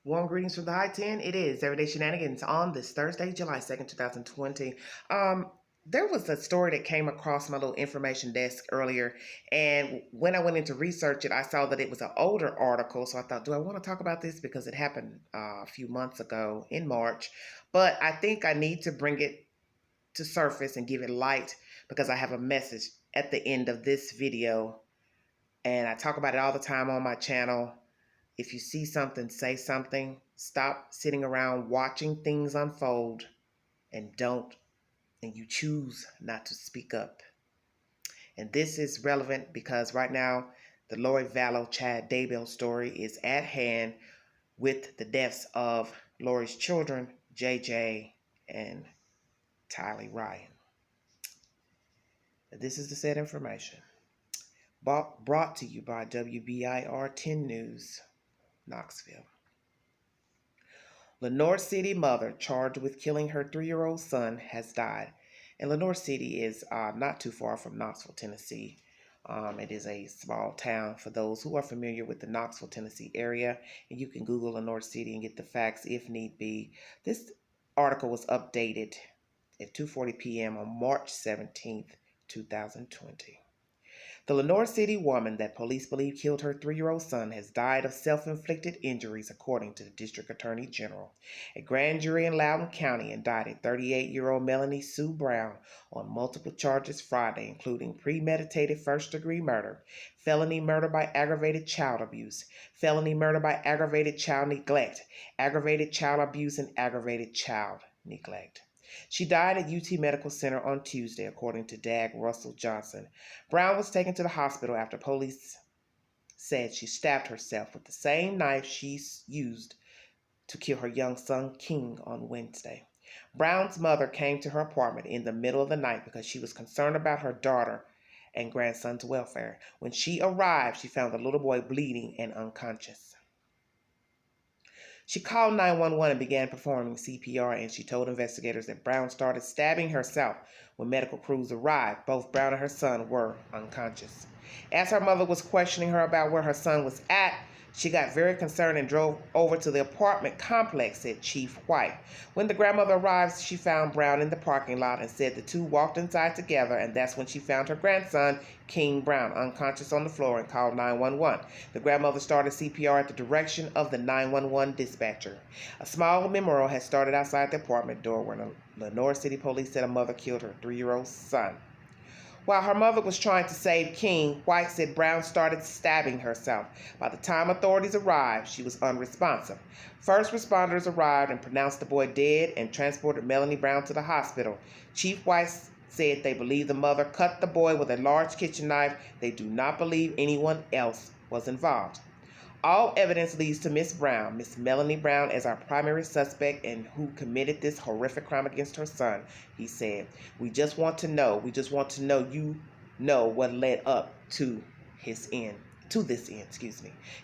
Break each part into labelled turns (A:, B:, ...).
A: Warm greetings from the High 10. It is Everyday Shenanigans on this Thursday, July 2nd, 2020. There was a story that came across my little information desk earlier, and when I went in to research it, I saw that it was an older article. So I thought, do I want to talk about this? Because it happened a few months ago in March. But I think I need to bring it to surface and give it light because I have a message at the end of this video, and I talk about it all the time on my channel. If you see something, say something. Stop sitting around watching things unfold and you choose not to speak up. And this is relevant because right now, the Lori Vallow Chad Daybell story is at hand with the deaths of Lori's children, JJ and Tylee Ryan. This is the said information. Brought to you by WBIR 10 News, Knoxville. Lenoir City mother charged with killing her 3-year-old son has died. And Lenoir City is not too far from Knoxville, Tennessee. It is a small town for those who are familiar with the Knoxville, Tennessee area. And you can Google Lenoir City and get the facts if need be. This article was updated at 2:40 p.m. on March 17th, 2020. The Lenoir City woman that police believe killed her 3-year-old son has died of self-inflicted injuries, according to the District Attorney General. A grand jury in Loudoun County indicted 38-year-old Melanie Sue Brown on multiple charges Friday, including premeditated first-degree murder, felony murder by aggravated child abuse, felony murder by aggravated child neglect, aggravated child abuse, and aggravated child neglect. She died at UT Medical Center on Tuesday, according to Dag Russell Johnson. Brown was taken to the hospital after police said she stabbed herself with the same knife she used to kill her young son, King, on Wednesday. Brown's mother came to her apartment in the middle of the night because she was concerned about her daughter and grandson's welfare. When she arrived, she found the little boy bleeding and unconscious. She called 911 and began performing CPR, and she told investigators that Brown started stabbing herself. When medical crews arrived, both Brown and her son were unconscious. As her mother was questioning her about where her son was at, she got very concerned and drove over to the apartment complex, said Chief White. When the grandmother arrived, she found Brown in the parking lot and said the two walked inside together, and that's when she found her grandson, King Brown, unconscious on the floor and called 911. The grandmother started CPR at the direction of the 911 dispatcher. A small memorial had started outside the apartment door where Lenoir City Police said a mother killed her 3-year-old son. While her mother was trying to save King, White said Brown started stabbing herself. By the time authorities arrived, she was unresponsive. First responders arrived and pronounced the boy dead and transported Melanie Brown to the hospital. Chief White said they believe the mother cut the boy with a large kitchen knife. They do not believe anyone else was involved. All evidence leads to Miss Brown, Miss Melanie Brown, as our primary suspect and who committed this horrific crime against her son, he said. We just want to know you know what led up to this end.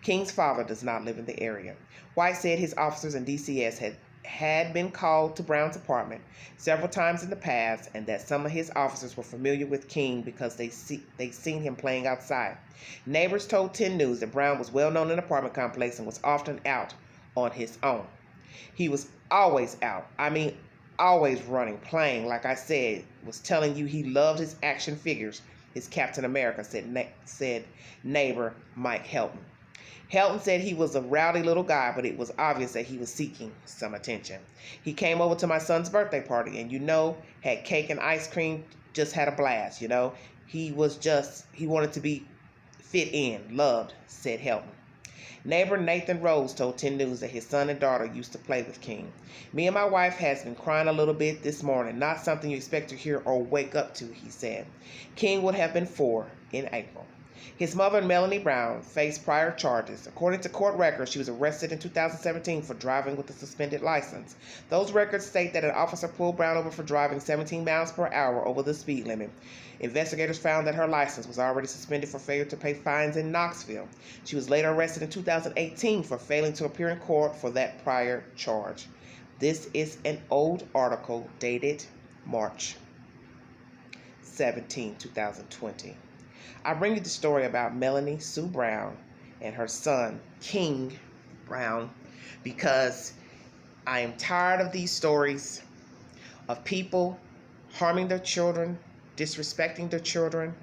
A: King's father does not live in the area. White said his officers and DCS had been called to Brown's apartment several times in the past, and that some of his officers were familiar with King because they seen him playing outside. Neighbors told 10 News that Brown was well known in the apartment complex and was often out on his own. He was always out. Always running, playing. Like I said, was telling you he loved his action figures. His Captain America, said neighbor Mike Helton. Helton said he was a rowdy little guy, but it was obvious that he was seeking some attention. He came over to my son's birthday party and, had cake and ice cream, just had a blast, He wanted to be fit in, loved, said Helton. Neighbor Nathan Rose told 10 News that his son and daughter used to play with King. Me and my wife has been crying a little bit this morning, not something you expect to hear or wake up to, he said. King would have been 4 in April. His mother, Melanie Brown, faced prior charges. According to court records, she was arrested in 2017 for driving with a suspended license. Those records state that an officer pulled Brown over for driving 17 miles per hour over the speed limit. Investigators found that her license was already suspended for failure to pay fines in Knoxville. She was later arrested in 2018 for failing to appear in court for that prior charge. This is an old article dated March 17, 2020. I bring you the story about Melanie Sue Brown and her son, King Brown, because I am tired of these stories of people harming their children, disrespecting their children,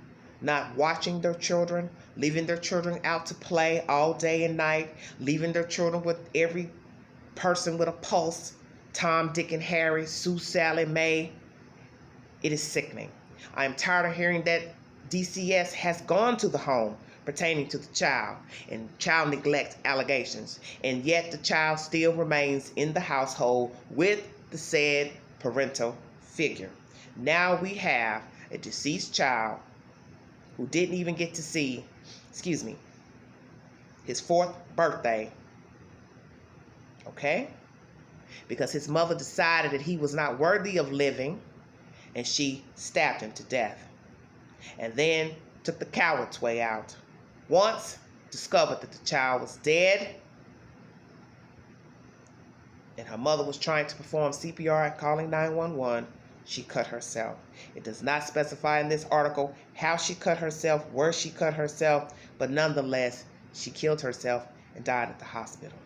A: not watching their children, leaving their children out to play all day and night, leaving their children with every person with a pulse, Tom, Dick, and Harry, Sue, Sally, May. It is sickening. I am tired of hearing that DCS has gone to the home pertaining to the child and child neglect allegations, and yet the child still remains in the household with the said parental figure. Now we have a deceased child who didn't even get to see, his 4th birthday, okay? Because his mother decided that he was not worthy of living, and she stabbed him to death. And then took the coward's way out. Once discovered that the child was dead, and her mother was trying to perform CPR and calling 911, she cut herself. It does not specify in this article how she cut herself, where she cut herself, but nonetheless, she killed herself and died at the hospital.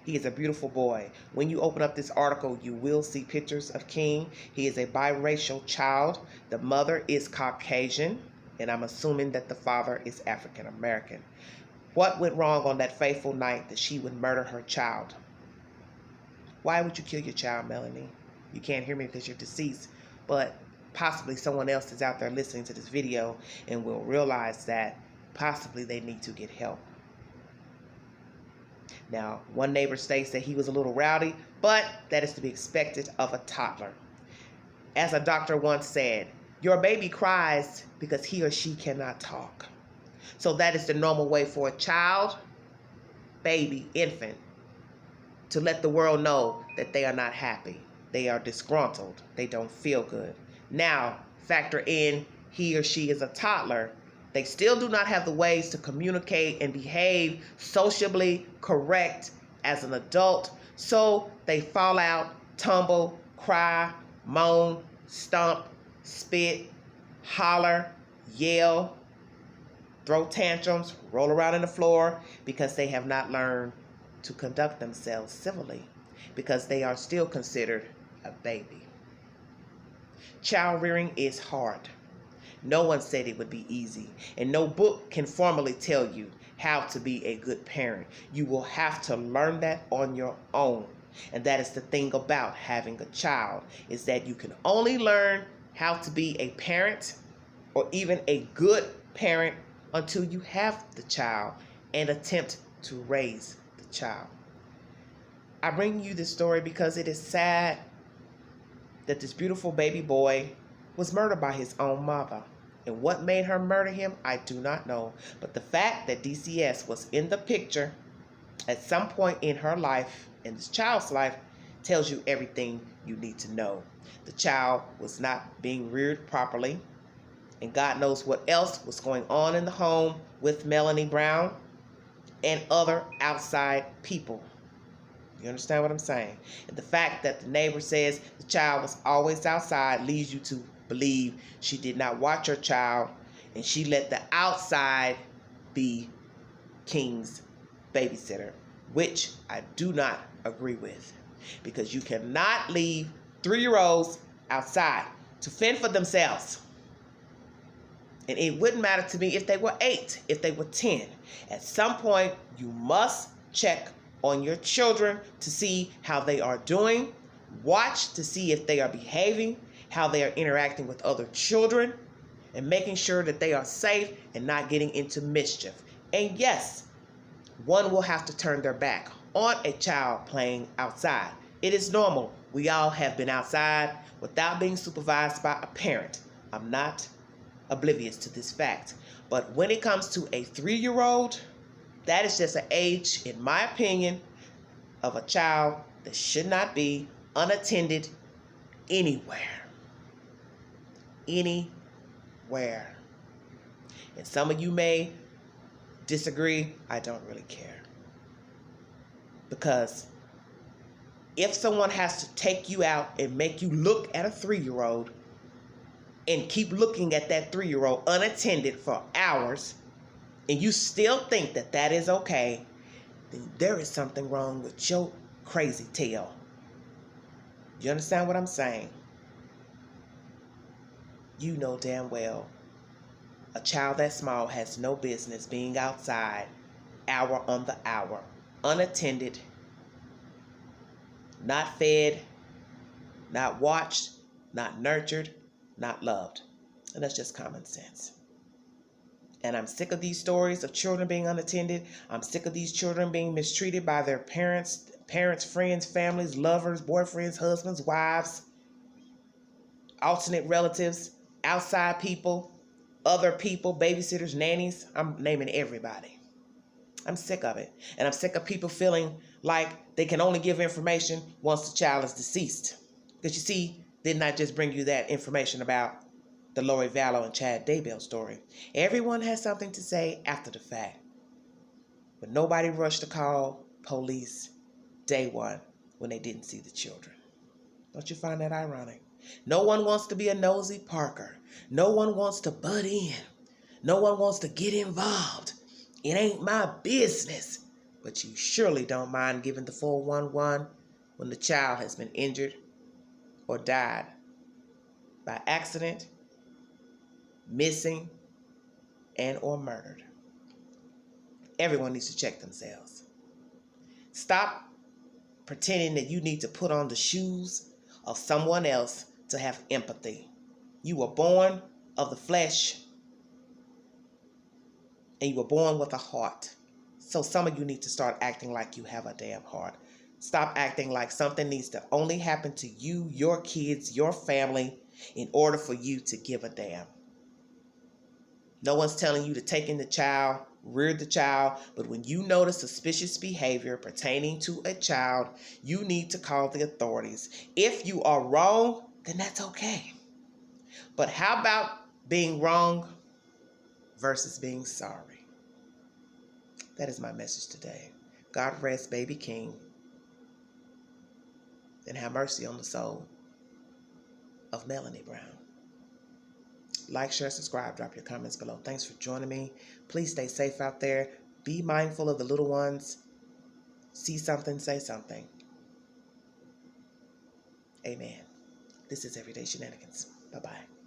A: He is a beautiful boy. When you open up this article, you will see pictures of King. He is a biracial child. The mother is Caucasian, and I'm assuming that the father is African American. What went wrong on that fateful night that she would murder her child? Why would you kill your child, Melanie? You can't hear me because you're deceased, but possibly someone else is out there listening to this video and will realize that possibly they need to get help. Now, one neighbor states that he was a little rowdy, but that is to be expected of a toddler. As a doctor once said, your baby cries because he or she cannot talk. So that is the normal way for a child, baby, infant, to let the world know that they are not happy. They are disgruntled. They don't feel good. Now, factor in he or she is a toddler. They still do not have the ways to communicate and behave sociably correct as an adult. So they fall out, tumble, cry, moan, stomp, spit, holler, yell, throw tantrums, roll around on the floor because they have not learned to conduct themselves civilly because they are still considered a baby. Child rearing is hard. No one said it would be easy, and no book can formally tell you how to be a good parent. You will have to learn that on your own. And that is the thing about having a child, is that you can only learn how to be a parent or even a good parent until you have the child and attempt to raise the child. I bring you this story because it is sad that this beautiful baby boy was murdered by his own mother. And what made her murder him, I do not know. But the fact that DCS was in the picture at some point in her life, in this child's life, tells you everything you need to know. The child was not being reared properly, and God knows what else was going on in the home with Melanie Brown and other outside people. You understand what I'm saying? And the fact that the neighbor says the child was always outside leads you to believe she did not watch her child, and she let the outside be King's babysitter, which I do not agree with, because you cannot leave 3-year-olds outside to fend for themselves. And it wouldn't matter to me if they were 8, if they were 10. At some point, you must check on your children to see how they are doing. Watch to see if they are behaving, how they are interacting with other children, and making sure that they are safe and not getting into mischief. And yes, one will have to turn their back on a child playing outside. It is normal. We all have been outside without being supervised by a parent. I'm not oblivious to this fact. But when it comes to a 3-year-old, that is just an age, in my opinion, of a child that should not be unattended anywhere. Anywhere. And some of you may disagree. I don't really care. Because if someone has to take you out and make you look at a 3-year-old and keep looking at that 3-year-old unattended for hours, and you still think that that is okay, then there is something wrong with your crazy tail. You understand what I'm saying? You know damn well a child that small has no business being outside hour on the hour, unattended, not fed, not watched, not nurtured, not loved. And that's just common sense. And I'm sick of these stories of children being unattended. I'm sick of these children being mistreated by their parents, friends, families, lovers, boyfriends, husbands, wives, alternate relatives, outside people, other people, babysitters, nannies. I'm naming everybody. I'm sick of it. And I'm sick of people feeling like they can only give information once the child is deceased. Because you see, didn't I just bring you that information about the Lori Vallow and Chad Daybell story? Everyone has something to say after the fact. But nobody rushed to call police day one when they didn't see the children. Don't you find that ironic? No one wants to be a nosy Parker. No one wants to butt in. No one wants to get involved. It ain't my business. But you surely don't mind giving the 411 when the child has been injured or died by accident, missing, and or murdered. Everyone needs to check themselves. Stop pretending that you need to put on the shoes of someone else to have empathy. You were born of the flesh, and you were born with a heart. So some of you need to start acting like you have a damn heart. Stop acting like something needs to only happen to you, your kids, your family, in order for you to give a damn. No one's telling you to take in the child, rear the child, but when you notice suspicious behavior pertaining to a child, you need to call the authorities. If you are wrong, then that's okay. But how about being wrong versus being sorry? That is my message today. God rest baby King, and have mercy on the soul of Melanie Brown. Like, share, subscribe, drop your comments below. Thanks for joining me. Please stay safe out there. Be mindful of the little ones. See something, say something. Amen. This is Everyday Shenanigans. Bye-bye.